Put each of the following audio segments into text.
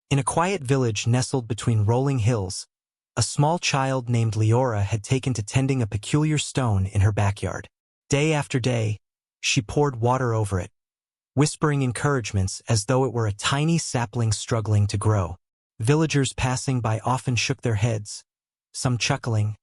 In a quiet village nestled between rolling hills, a small child named Leora had taken to tending a peculiar stone in her backyard. Day after day, she poured water over it, whispering encouragements as though it were a tiny sapling struggling to grow. Villagers passing by often shook their heads, some chuckling,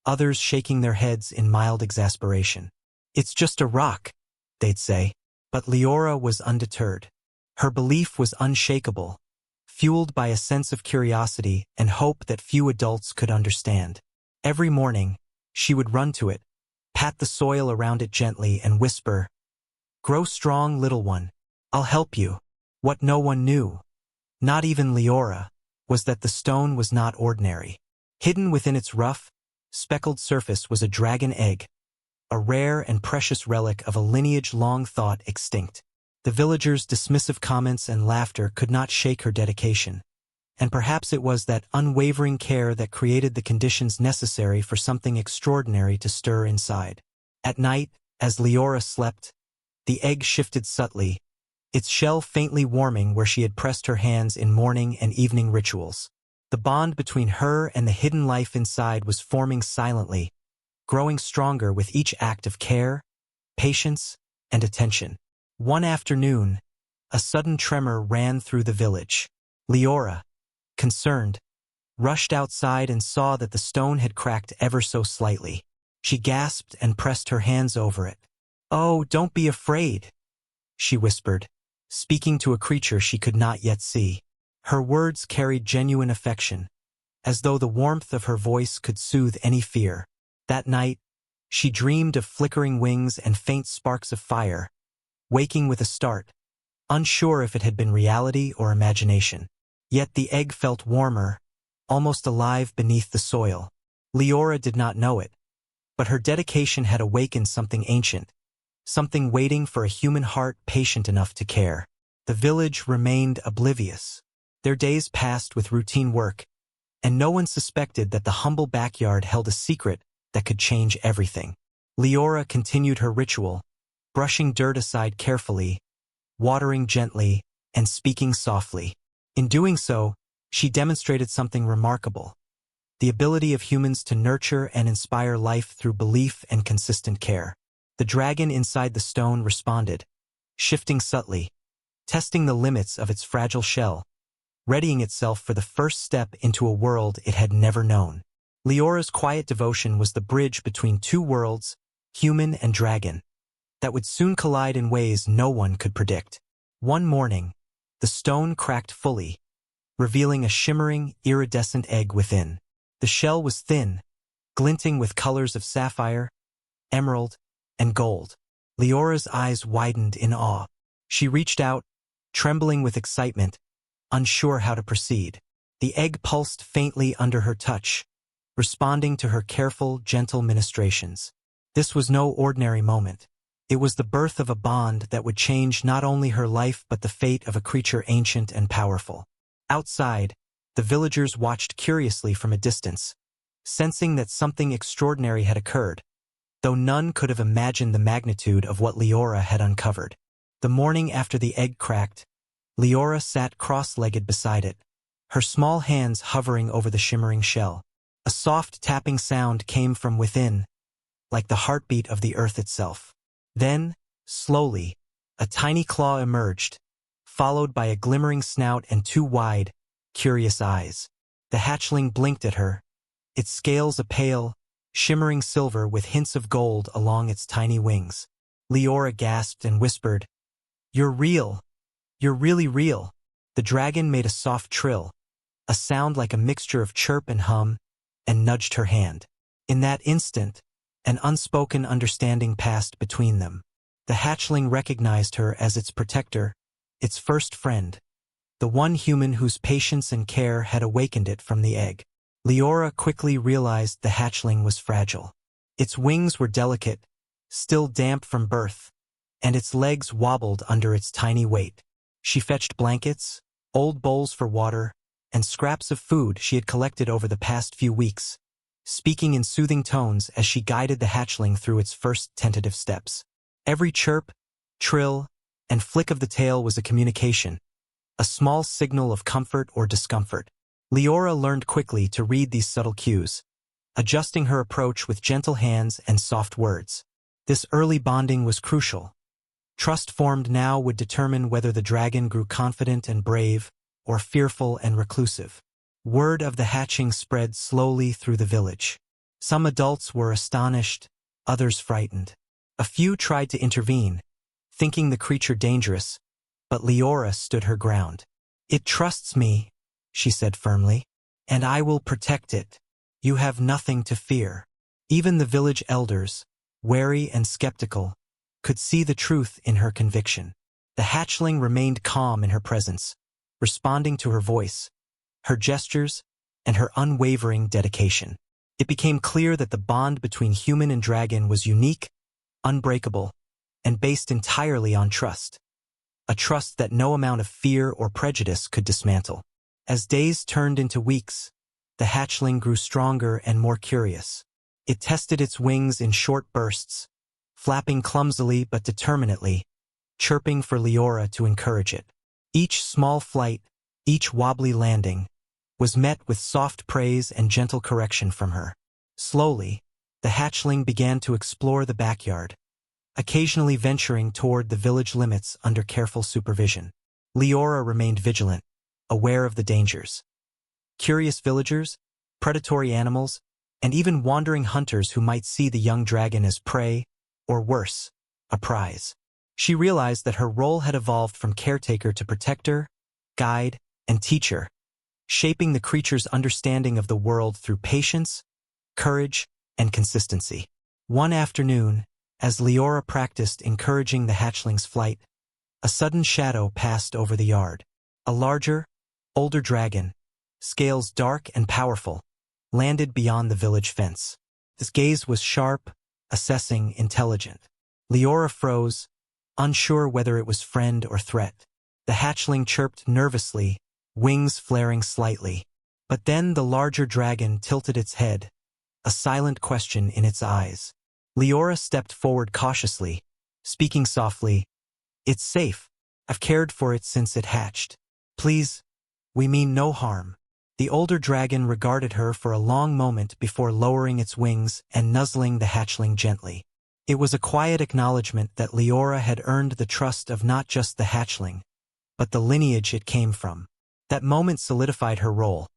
others shaking their heads in mild exasperation. "It's just a rock," they'd say. But Leora was undeterred. Her belief was unshakable, fueled by a sense of curiosity and hope that few adults could understand. Every morning, she would run to it, pat the soil around it gently and whisper, "Grow strong, little one. I'll help you." What no one knew, not even Leora, was that the stone was not ordinary. Hidden within its rough, speckled surface was a dragon egg, a rare and precious relic of a lineage long thought extinct. The villagers' dismissive comments and laughter could not shake her dedication, and perhaps it was that unwavering care that created the conditions necessary for something extraordinary to stir inside. At night, as Leora slept, the egg shifted subtly, its shell faintly warming where she had pressed her hands in morning and evening rituals. The bond between her and the hidden life inside was forming silently, growing stronger with each act of care, patience, and attention. One afternoon, a sudden tremor ran through the village. Leora, concerned, rushed outside and saw that the stone had cracked ever so slightly. She gasped and pressed her hands over it. "Oh, don't be afraid," she whispered, speaking to a creature she could not yet see. Her words carried genuine affection, as though the warmth of her voice could soothe any fear. That night, she dreamed of flickering wings and faint sparks of fire, waking with a start, unsure if it had been reality or imagination. Yet the egg felt warmer, almost alive beneath the soil. Leora did not know it, but her dedication had awakened something ancient, something waiting for a human heart patient enough to care. The village remained oblivious. Their days passed with routine work, and no one suspected that the humble backyard held a secret that could change everything. Leora continued her ritual, brushing dirt aside carefully, watering gently, and speaking softly. In doing so, she demonstrated something remarkable: the ability of humans to nurture and inspire life through belief and consistent care. The dragon inside the stone responded, shifting subtly, testing the limits of its fragile shell, readying itself for the first step into a world it had never known. Leora's quiet devotion was the bridge between two worlds, human and dragon, that would soon collide in ways no one could predict. One morning, the stone cracked fully, revealing a shimmering, iridescent egg within. The shell was thin, glinting with colors of sapphire, emerald, and gold. Leora's eyes widened in awe. She reached out, trembling with excitement, unsure how to proceed. The egg pulsed faintly under her touch, responding to her careful, gentle ministrations. This was no ordinary moment. It was the birth of a bond that would change not only her life but the fate of a creature ancient and powerful. Outside, the villagers watched curiously from a distance, sensing that something extraordinary had occurred, though none could have imagined the magnitude of what Leora had uncovered. The morning after the egg cracked, Leora sat cross-legged beside it, her small hands hovering over the shimmering shell. A soft tapping sound came from within, like the heartbeat of the earth itself. Then, slowly, a tiny claw emerged, followed by a glimmering snout and two wide, curious eyes. The hatchling blinked at her, its scales a pale, shimmering silver with hints of gold along its tiny wings. Leora gasped and whispered, "You're real. You're really real." The dragon made a soft trill, a sound like a mixture of chirp and hum, and nudged her hand. In that instant, an unspoken understanding passed between them. The hatchling recognized her as its protector, its first friend, the one human whose patience and care had awakened it from the egg. Leora quickly realized the hatchling was fragile. Its wings were delicate, still damp from birth, and its legs wobbled under its tiny weight. She fetched blankets, old bowls for water, and scraps of food she had collected over the past few weeks, speaking in soothing tones as she guided the hatchling through its first tentative steps. Every chirp, trill, and flick of the tail was a communication, a small signal of comfort or discomfort. Leora learned quickly to read these subtle cues, adjusting her approach with gentle hands and soft words. This early bonding was crucial. Trust formed now would determine whether the dragon grew confident and brave, or fearful and reclusive. Word of the hatching spread slowly through the village. Some adults were astonished, others frightened. A few tried to intervene, thinking the creature dangerous, but Leora stood her ground. "It trusts me," she said firmly, "and I will protect it. You have nothing to fear." Even the village elders, wary and skeptical, could see the truth in her conviction. The hatchling remained calm in her presence, responding to her voice, her gestures, and her unwavering dedication. It became clear that the bond between human and dragon was unique, unbreakable, and based entirely on trust. A trust that no amount of fear or prejudice could dismantle. As days turned into weeks, the hatchling grew stronger and more curious. It tested its wings in short bursts, flapping clumsily but determinedly, chirping for Leora to encourage it. Each small flight, each wobbly landing, was met with soft praise and gentle correction from her. Slowly, the hatchling began to explore the backyard, occasionally venturing toward the village limits under careful supervision. Leora remained vigilant, aware of the dangers. Curious villagers, predatory animals, and even wandering hunters who might see the young dragon as prey, or worse, a prize. She realized that her role had evolved from caretaker to protector, guide, and teacher, shaping the creature's understanding of the world through patience, courage, and consistency. One afternoon, as Leora practiced encouraging the hatchling's flight, a sudden shadow passed over the yard. A larger, older dragon, scales dark and powerful, landed beyond the village fence. His gaze was sharp, assessing, intelligent. Leora froze, unsure whether it was friend or threat. The hatchling chirped nervously, wings flaring slightly. But then the larger dragon tilted its head, a silent question in its eyes. Leora stepped forward cautiously, speaking softly, "It's safe. I've cared for it since it hatched. Please, we mean no harm." The older dragon regarded her for a long moment before lowering its wings and nuzzling the hatchling gently. It was a quiet acknowledgement that Leora had earned the trust of not just the hatchling, but the lineage it came from. That moment solidified her role.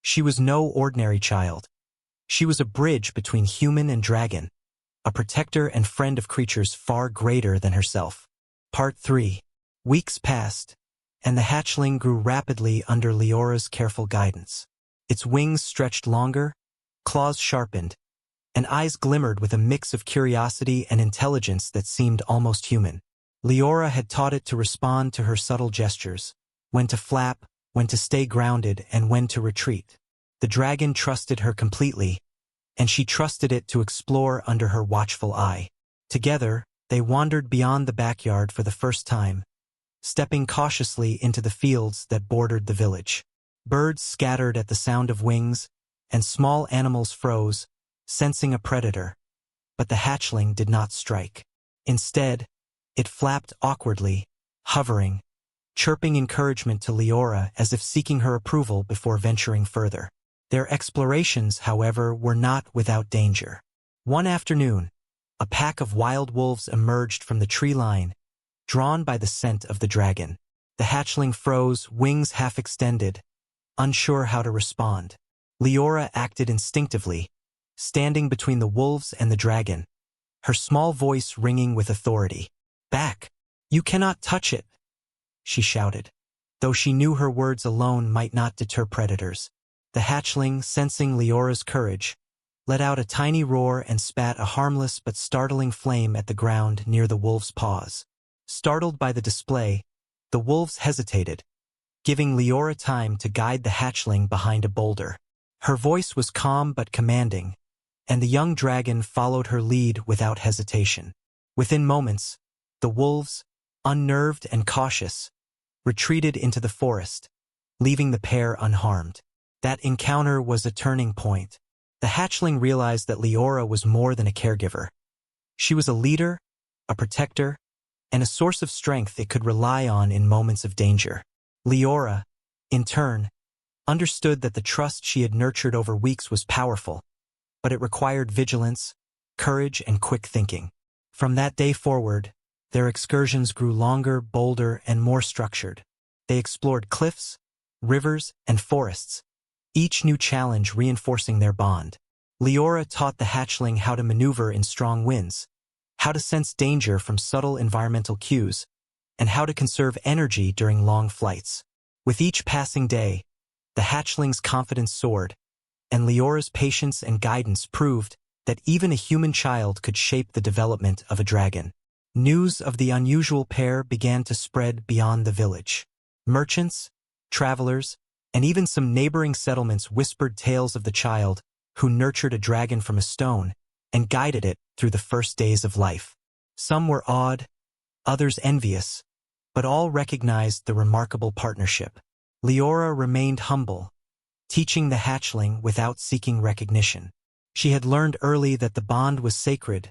She was no ordinary child. She was a bridge between human and dragon, a protector and friend of creatures far greater than herself. Part 3. Weeks passed, and the hatchling grew rapidly under Leora's careful guidance. Its wings stretched longer, claws sharpened, and eyes glimmered with a mix of curiosity and intelligence that seemed almost human. Leora had taught it to respond to her subtle gestures, when to flap, when to stay grounded, and when to retreat. The dragon trusted her completely, and she trusted it to explore under her watchful eye. Together, they wandered beyond the backyard for the first time, stepping cautiously into the fields that bordered the village. Birds scattered at the sound of wings, and small animals froze, sensing a predator. But the hatchling did not strike. Instead, it flapped awkwardly, hovering, chirping encouragement to Leora as if seeking her approval before venturing further. Their explorations, however, were not without danger. One afternoon, a pack of wild wolves emerged from the tree line, drawn by the scent of the dragon. The hatchling froze, wings half extended, unsure how to respond. Leora acted instinctively, standing between the wolves and the dragon, her small voice ringing with authority. "Back! You cannot touch it!" she shouted, though she knew her words alone might not deter predators. The hatchling, sensing Leora's courage, let out a tiny roar and spat a harmless but startling flame at the ground near the wolf's paws. Startled by the display, the wolves hesitated, giving Leora time to guide the hatchling behind a boulder. Her voice was calm but commanding, and the young dragon followed her lead without hesitation. Within moments, the wolves, unnerved and cautious, retreated into the forest, leaving the pair unharmed. That encounter was a turning point. The hatchling realized that Leora was more than a caregiver. She was a leader, a protector, and a source of strength it could rely on in moments of danger. Leora, in turn, understood that the trust she had nurtured over weeks was powerful, but it required vigilance, courage, and quick thinking. From that day forward, their excursions grew longer, bolder, and more structured. They explored cliffs, rivers, and forests, each new challenge reinforcing their bond. Leora taught the hatchling how to maneuver in strong winds, how to sense danger from subtle environmental cues, and how to conserve energy during long flights. With each passing day, the hatchling's confidence soared, and Leora's patience and guidance proved that even a human child could shape the development of a dragon. News of the unusual pair began to spread beyond the village. Merchants, travelers, and even some neighboring settlements whispered tales of the child who nurtured a dragon from a stone and guided it through the first days of life. Some were awed, others envious, but all recognized the remarkable partnership. Leora remained humble, teaching the hatchling without seeking recognition. She had learned early that the bond was sacred,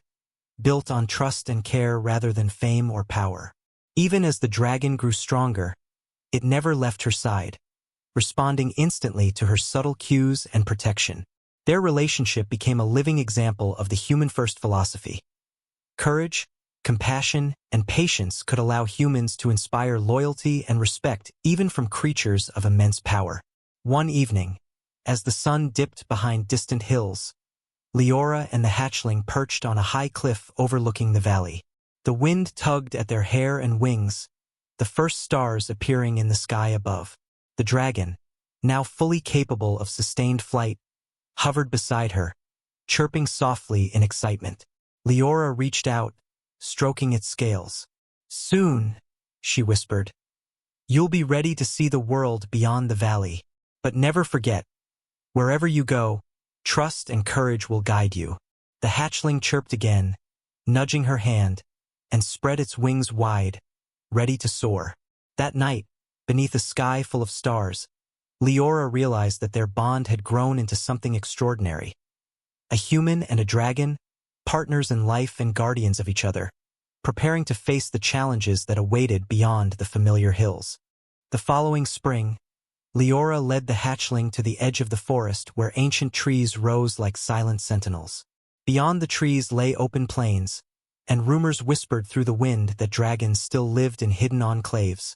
built on trust and care rather than fame or power. Even as the dragon grew stronger, it never left her side, responding instantly to her subtle cues and protection. Their relationship became a living example of the human-first philosophy. Courage, compassion, and patience could allow humans to inspire loyalty and respect even from creatures of immense power. One evening, as the sun dipped behind distant hills, Leora and the hatchling perched on a high cliff overlooking the valley. The wind tugged at their hair and wings, the first stars appearing in the sky above. The dragon, now fully capable of sustained flight, hovered beside her, chirping softly in excitement. Leora reached out, stroking its scales. "Soon," she whispered, "you'll be ready to see the world beyond the valley. But never forget, wherever you go, trust and courage will guide you." The hatchling chirped again, nudging her hand, and spread its wings wide, ready to soar. That night, beneath a sky full of stars, Leora realized that their bond had grown into something extraordinary. A human and a dragon, partners in life and guardians of each other, preparing to face the challenges that awaited beyond the familiar hills. The following spring, Leora led the hatchling to the edge of the forest where ancient trees rose like silent sentinels. Beyond the trees lay open plains, and rumors whispered through the wind that dragons still lived in hidden enclaves,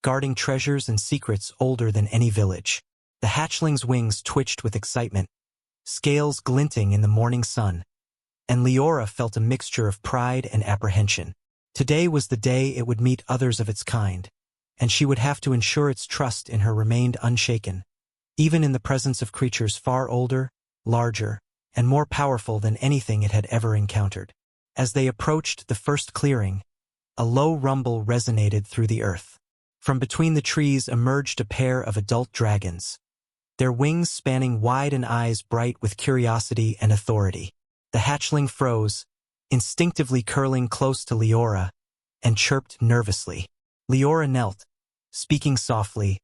guarding treasures and secrets older than any village. The hatchling's wings twitched with excitement, scales glinting in the morning sun, and Leora felt a mixture of pride and apprehension. Today was the day it would meet others of its kind, and she would have to ensure its trust in her remained unshaken, even in the presence of creatures far older, larger, and more powerful than anything it had ever encountered. As they approached the first clearing, a low rumble resonated through the earth. From between the trees emerged a pair of adult dragons, their wings spanning wide and eyes bright with curiosity and authority. The hatchling froze, instinctively curling close to Leora, and chirped nervously. Leora knelt, speaking softly,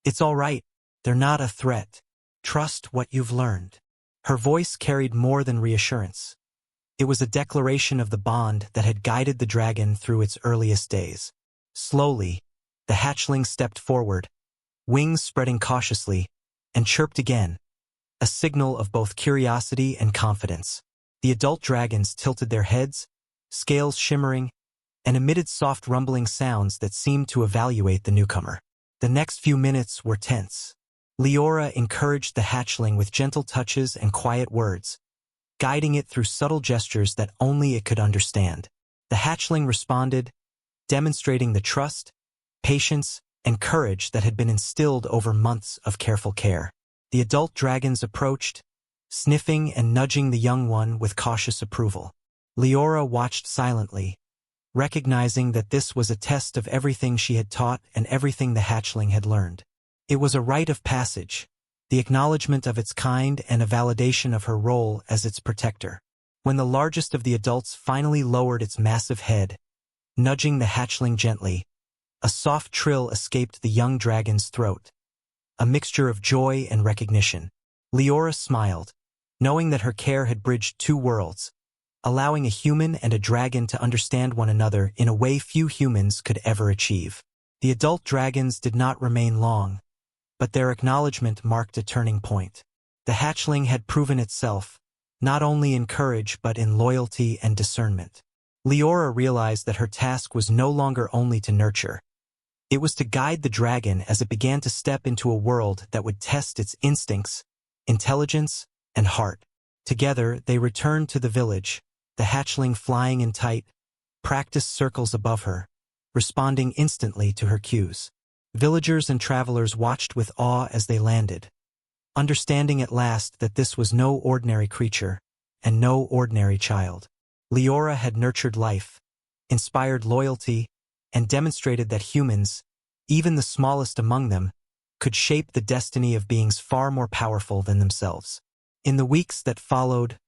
"It's all right, they're not a threat. Trust what you've learned." Her voice carried more than reassurance. It was a declaration of the bond that had guided the dragon through its earliest days. Slowly, the hatchling stepped forward, wings spreading cautiously, and chirped again, a signal of both curiosity and confidence. The adult dragons tilted their heads, scales shimmering, and emitted soft rumbling sounds that seemed to evaluate the newcomer. The next few minutes were tense. Leora encouraged the hatchling with gentle touches and quiet words, guiding it through subtle gestures that only it could understand. The hatchling responded, demonstrating the trust, patience, and courage that had been instilled over months of careful care. The adult dragons approached, sniffing and nudging the young one with cautious approval. Leora watched silently, recognizing that this was a test of everything she had taught and everything the hatchling had learned. It was a rite of passage, the acknowledgement of its kind and a validation of her role as its protector. When the largest of the adults finally lowered its massive head, nudging the hatchling gently, a soft trill escaped the young dragon's throat, a mixture of joy and recognition. Leora smiled, knowing that her care had bridged two worlds, allowing a human and a dragon to understand one another in a way few humans could ever achieve. The adult dragons did not remain long, but their acknowledgement marked a turning point. The hatchling had proven itself, not only in courage but in loyalty and discernment. Leora realized that her task was no longer only to nurture. It was to guide the dragon as it began to step into a world that would test its instincts, intelligence, and heart. Together, they returned to the village, the hatchling flying in tight, practiced circles above her, responding instantly to her cues. Villagers and travelers watched with awe as they landed, understanding at last that this was no ordinary creature, and no ordinary child. Leora had nurtured life, inspired loyalty, and demonstrated that humans, even the smallest among them, could shape the destiny of beings far more powerful than themselves. In the weeks that followed,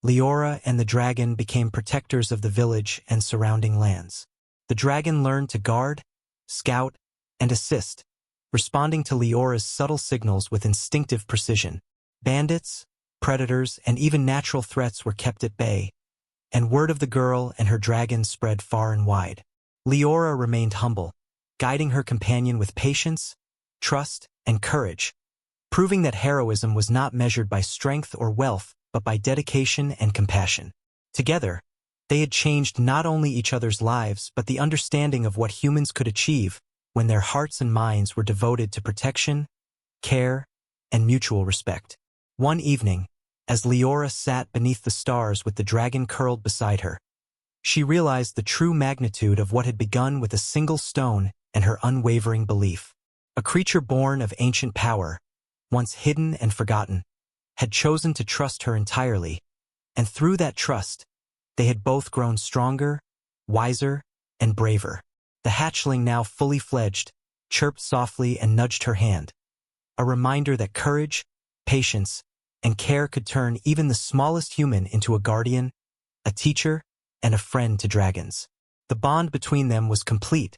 Leora and the dragon became protectors of the village and surrounding lands. The dragon learned to guard, scout, and assist, responding to Leora's subtle signals with instinctive precision. Bandits, predators, and even natural threats were kept at bay, and word of the girl and her dragon spread far and wide. Leora remained humble, guiding her companion with patience, trust, and courage, proving that heroism was not measured by strength or wealth, but by dedication and compassion. Together, they had changed not only each other's lives but the understanding of what humans could achieve when their hearts and minds were devoted to protection, care, and mutual respect. One evening, as Leora sat beneath the stars with the dragon curled beside her, she realized the true magnitude of what had begun with a single stone and her unwavering belief. A creature born of ancient power, once hidden and forgotten, had chosen to trust her entirely, and through that trust, they had both grown stronger, wiser, and braver. The hatchling, now fully fledged, chirped softly and nudged her hand, a reminder that courage, patience, and care could turn even the smallest human into a guardian, a teacher, and a friend to dragons. The bond between them was complete,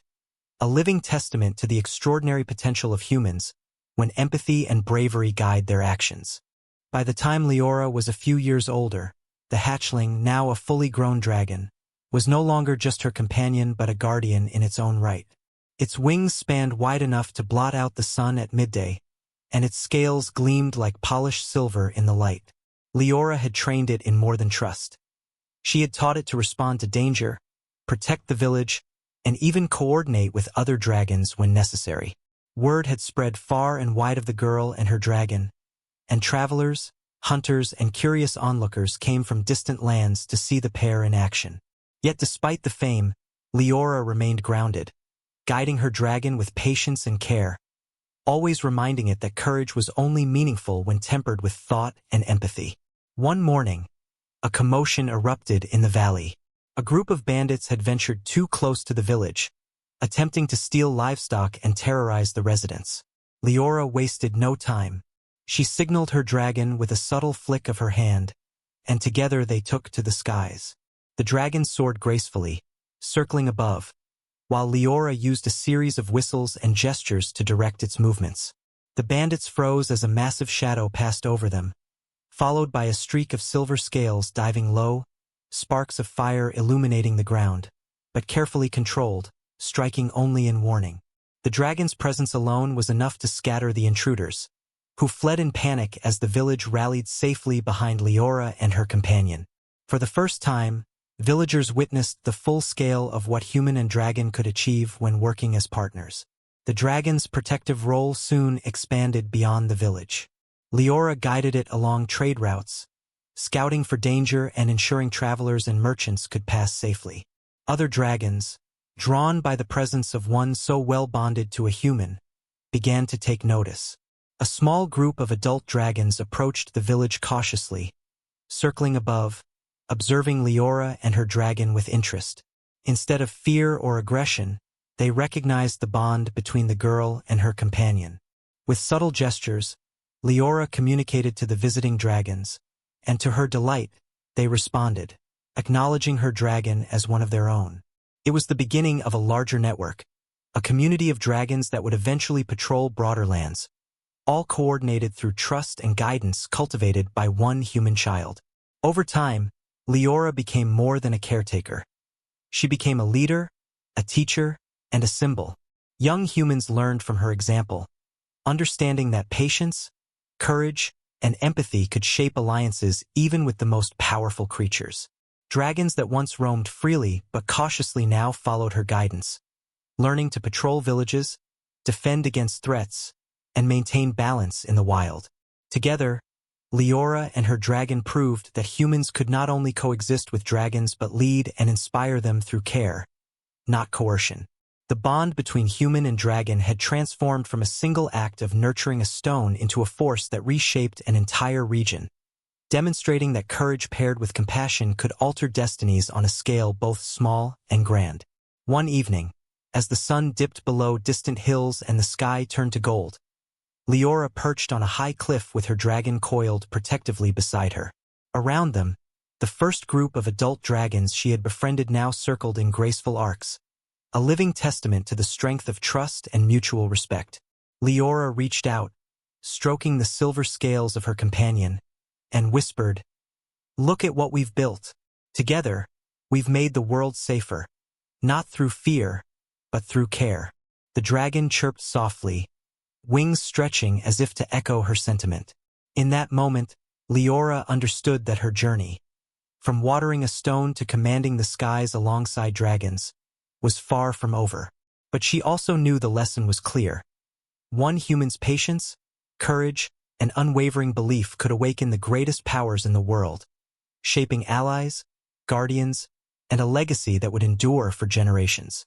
a living testament to the extraordinary potential of humans when empathy and bravery guide their actions. By the time Leora was a few years older, the hatchling, now a fully grown dragon, was no longer just her companion but a guardian in its own right. Its wings spanned wide enough to blot out the sun at midday, and its scales gleamed like polished silver in the light. Leora had trained it in more than trust. She had taught it to respond to danger, protect the village, and even coordinate with other dragons when necessary. Word had spread far and wide of the girl and her dragon, and travelers, hunters, and curious onlookers came from distant lands to see the pair in action. Yet despite the fame, Leora remained grounded, guiding her dragon with patience and care, always reminding it that courage was only meaningful when tempered with thought and empathy. One morning, a commotion erupted in the valley. A group of bandits had ventured too close to the village, attempting to steal livestock and terrorize the residents. Leora wasted no time. She signaled her dragon with a subtle flick of her hand, and together they took to the skies. The dragon soared gracefully, circling above, while Leora used a series of whistles and gestures to direct its movements. The bandits froze as a massive shadow passed over them, followed by a streak of silver scales diving low, sparks of fire illuminating the ground, but carefully controlled, striking only in warning. The dragon's presence alone was enough to scatter the intruders, who fled in panic as the village rallied safely behind Leora and her companion. For the first time, villagers witnessed the full scale of what human and dragon could achieve when working as partners. The dragon's protective role soon expanded beyond the village. Leora guided it along trade routes, scouting for danger and ensuring travelers and merchants could pass safely. Other dragons, drawn by the presence of one so well bonded to a human, began to take notice. A small group of adult dragons approached the village cautiously, circling above, observing Leora and her dragon with interest. Instead of fear or aggression, they recognized the bond between the girl and her companion. With subtle gestures, Leora communicated to the visiting dragons, and to her delight, they responded, acknowledging her dragon as one of their own. It was the beginning of a larger network, a community of dragons that would eventually patrol broader lands, all coordinated through trust and guidance cultivated by one human child. Over time, Leora became more than a caretaker. She became a leader, a teacher, and a symbol, Young humans learned from her example, understanding that patience, courage, and empathy could shape alliances even with the most powerful creatures. Dragons that once roamed freely but cautiously now followed her guidance, learning to patrol villages, defend against threats, and maintain balance in the wild. Together, Leora and her dragon proved that humans could not only coexist with dragons but lead and inspire them through care, not coercion. The bond between human and dragon had transformed from a single act of nurturing a stone into a force that reshaped an entire region, demonstrating that courage paired with compassion could alter destinies on a scale both small and grand. One evening, as the sun dipped below distant hills and the sky turned to gold, Leora perched on a high cliff with her dragon coiled protectively beside her. Around them, the first group of adult dragons she had befriended now circled in graceful arcs, a living testament to the strength of trust and mutual respect. Leora reached out, stroking the silver scales of her companion, and whispered, "Look at what we've built. Together, we've made the world safer, not through fear, but through care." The dragon chirped softly, wings stretching as if to echo her sentiment. In that moment, Leora understood that her journey, from watering a stone to commanding the skies alongside dragons, was far from over. But she also knew the lesson was clear. One human's patience, courage, and unwavering belief could awaken the greatest powers in the world, shaping allies, guardians, and a legacy that would endure for generations.